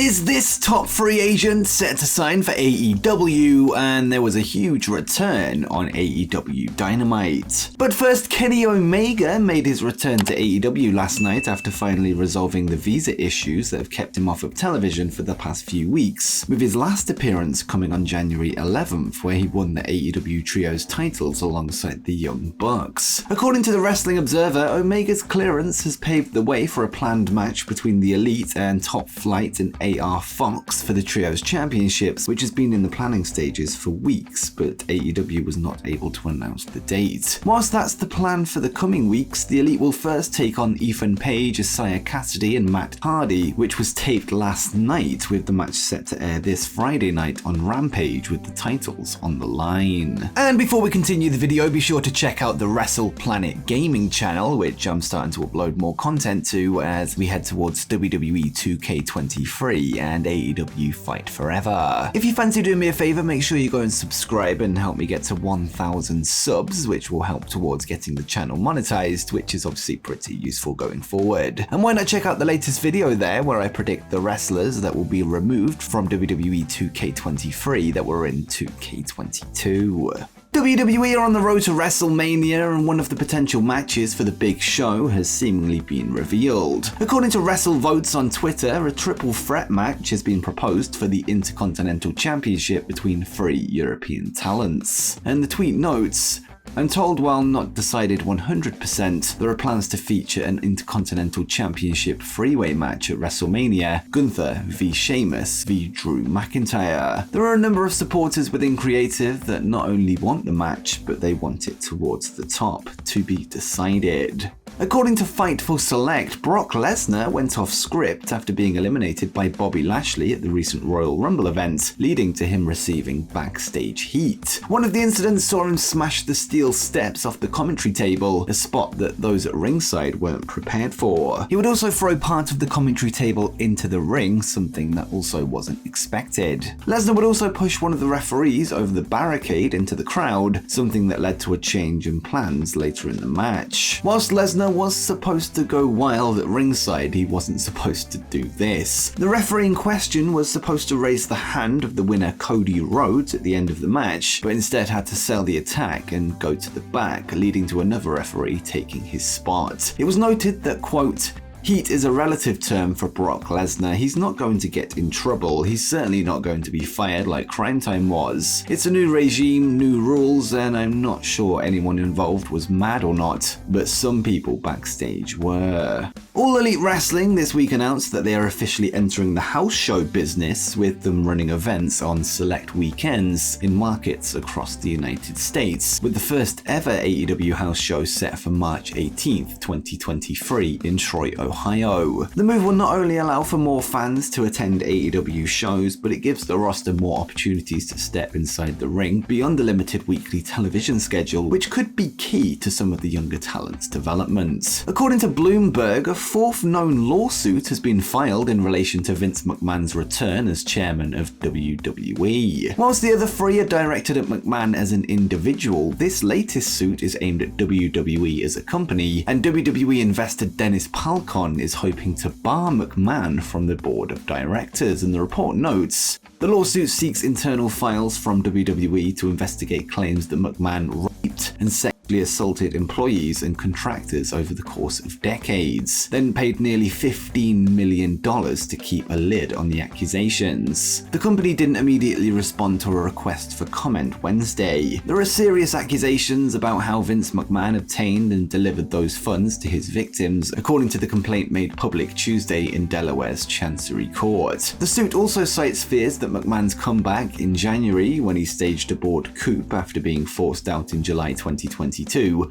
Is this top free agent set to sign for AEW? And there was a huge return on AEW Dynamite. But first, Kenny Omega made his return to AEW last night after finally resolving the visa issues that have kept him off of television for the past few weeks, with his last appearance coming on January 11th, where he won the AEW Trios titles alongside the Young Bucks. According to the Wrestling Observer, Omega's clearance has paved the way for a planned match between the Elite and Top Flight and AR Fox for the Trios Championships, which has been in the planning stages for weeks, but AEW was not able to announce the date. Whilst that's the plan for the coming weeks, the Elite will first take on Ethan Page, Isaiah Cassidy and Matt Hardy, which was taped last night, with the match set to air this Friday night on Rampage with the titles on the line. And before we continue the video, be sure to check out the Wrestle Planet Gaming channel, which I'm starting to upload more content to as we head towards WWE 2K23 and AEW Fight Forever. If you fancy doing me a favor, make sure you go and subscribe and help me get to 1,000 subs, which will help towards getting the channel monetized, which is obviously pretty useful going forward. And why not check out the latest video there where I predict the wrestlers that will be removed from WWE 2K23 that were in 2K22. WWE are on the road to WrestleMania, and one of the potential matches for the big show has seemingly been revealed. According to WrestleVotes on Twitter, a triple threat match has been proposed for the Intercontinental Championship between 3 European talents. And the tweet notes, I'm told while not decided 100%, there are plans to feature an Intercontinental Championship three-way match at WrestleMania, Gunther v Sheamus v Drew McIntyre. There are a number of supporters within creative that not only want the match, but they want it towards the top, to be decided. According to Fightful Select, Brock Lesnar went off script after being eliminated by Bobby Lashley at the recent Royal Rumble event, leading to him receiving backstage heat. One of the incidents saw him smash the steel steps off the commentary table, a spot that those at ringside weren't prepared for. He would also throw part of the commentary table into the ring, something that also wasn't expected. Lesnar would also push one of the referees over the barricade into the crowd, something that led to a change in plans later in the match. Whilst Lesnar was supposed to go wild at ringside, he wasn't supposed to do this. The referee in question was supposed to raise the hand of the winner Cody Rhodes at the end of the match, but instead had to sell the attack and go to the back, leading to another referee taking his spot. It was noted that, quote, heat is a relative term for Brock Lesnar. He's not going to get in trouble. He's certainly not going to be fired like Crime Time was. It's a new regime, new rules, and I'm not sure anyone involved was mad or not, but some people backstage were. All Elite Wrestling this week announced that they are officially entering the house show business, with them running events on select weekends in markets across the United States, with the first ever AEW house show set for March 18th, 2023 in Troy, Ohio. The move will not only allow for more fans to attend AEW shows, but it gives the roster more opportunities to step inside the ring beyond the limited weekly television schedule, which could be key to some of the younger talent's development. According to Bloomberg, a fourth known lawsuit has been filed in relation to Vince McMahon's return as chairman of WWE. Whilst the other three are directed at McMahon as an individual, this latest suit is aimed at WWE as a company, and WWE investor Dennis Palcon is hoping to bar McMahon from the board of directors, and the report notes, the lawsuit seeks internal files from WWE to investigate claims that McMahon raped and sexually assaulted employees and contractors over the course of decades, then paid nearly $15 million to keep a lid on the accusations. The company didn't immediately respond to a request for comment Wednesday. There are serious accusations about how Vince McMahon obtained and delivered those funds to his victims, according to the complaint made public Tuesday in Delaware's Chancery Court. The suit also cites fears that McMahon's comeback in January, when he staged a board coup after being forced out in July 2022,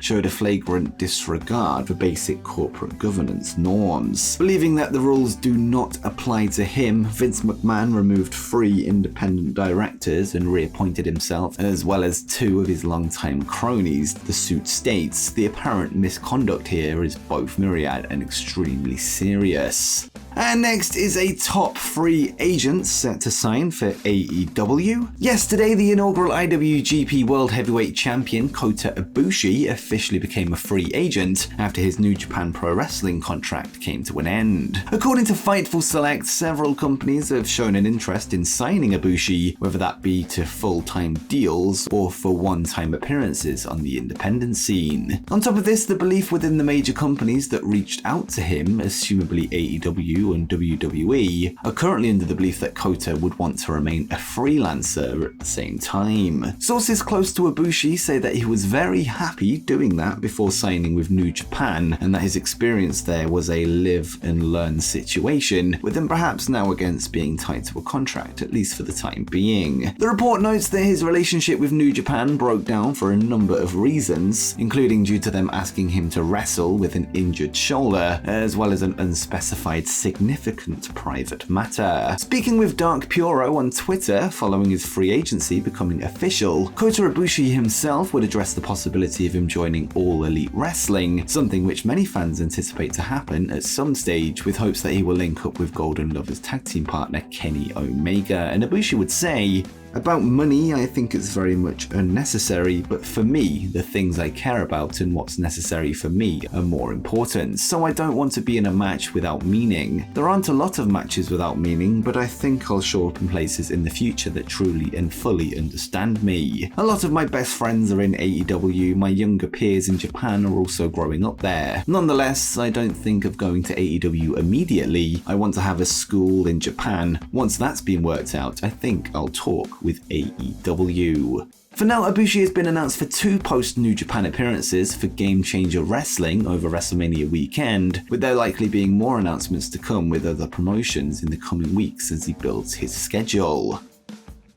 showed a flagrant disregard for basic corporate governance norms. Believing that the rules do not apply to him, Vince McMahon removed 3 independent directors and reappointed himself, as well as 2 of his longtime cronies. The suit states the apparent misconduct here is both myriad and extremely serious. And next is a top free agent set to sign for AEW. Yesterday, the inaugural IWGP World Heavyweight Champion Kota Ibushi officially became a free agent after his New Japan Pro Wrestling contract came to an end. According to Fightful Select, several companies have shown an interest in signing Ibushi, whether that be to full-time deals or for one-time appearances on the independent scene. On top of this, the belief within the major companies that reached out to him, assumably AEW and WWE, are currently under the belief that Kota would want to remain a freelancer at the same time. Sources close to Ibushi say that he was very happy doing that before signing with New Japan, and that his experience there was a live and learn situation, with him perhaps now against being tied to a contract, at least for the time being. The report notes that his relationship with New Japan broke down for a number of reasons, including due to them asking him to wrestle with an injured shoulder, as well as an unspecified significant private matter. Speaking with Dark Puro on Twitter following his free agency becoming official, Kota Ibushi himself would address the possibility of him joining All Elite Wrestling, something which many fans anticipate to happen at some stage, with hopes that he will link up with Golden Lovers tag team partner Kenny Omega. And Ibushi would say, "About money, I think it's very much unnecessary, but for me, the things I care about and what's necessary for me are more important, so I don't want to be in a match without meaning. There aren't a lot of matches without meaning, but I think I'll show up in places in the future that truly and fully understand me. A lot of my best friends are in AEW, my younger peers in Japan are also growing up there. Nonetheless, I don't think of going to AEW immediately. I want to have a school in Japan. Once that's been worked out, I think I'll talk with AEW." For now, Ibushi has been announced for 2 post-New Japan appearances for Game Changer Wrestling over WrestleMania weekend, with there likely being more announcements to come with other promotions in the coming weeks as he builds his schedule.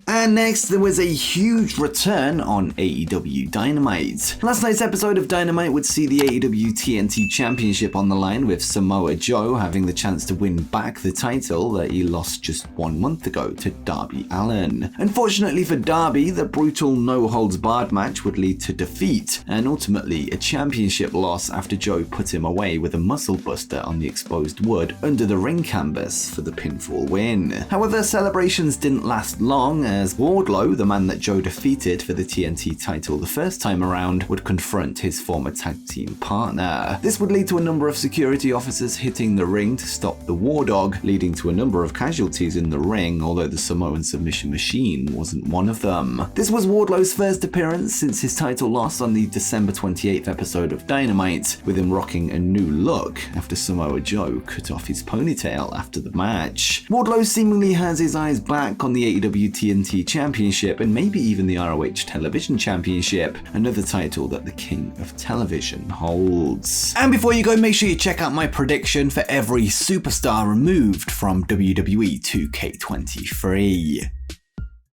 And next, there was a huge return on AEW Dynamite. Last night's episode of Dynamite would see the AEW TNT Championship on the line, with Samoa Joe having the chance to win back the title that he lost just 1 month ago to Darby Allin. Unfortunately for Darby, the brutal no-holds-barred match would lead to defeat, and ultimately a championship loss after Joe put him away with a muscle buster on the exposed wood under the ring canvas for the pinfall win. However, celebrations didn't last long, as Wardlow, the man that Joe defeated for the TNT title the first time around, would confront his former tag team partner. This would lead to a number of security officers hitting the ring to stop the War Dog, leading to a number of casualties in the ring, although the Samoan submission machine wasn't one of them. This was Wardlow's first appearance since his title loss on the December 28th episode of Dynamite, with him rocking a new look after Samoa Joe cut off his ponytail after the match. Wardlow seemingly has his eyes back on the AEW TNT Championship and maybe even the ROH Television Championship, another title that the King of Television holds. And before you go, make sure you check out my prediction for every superstar removed from WWE 2K23.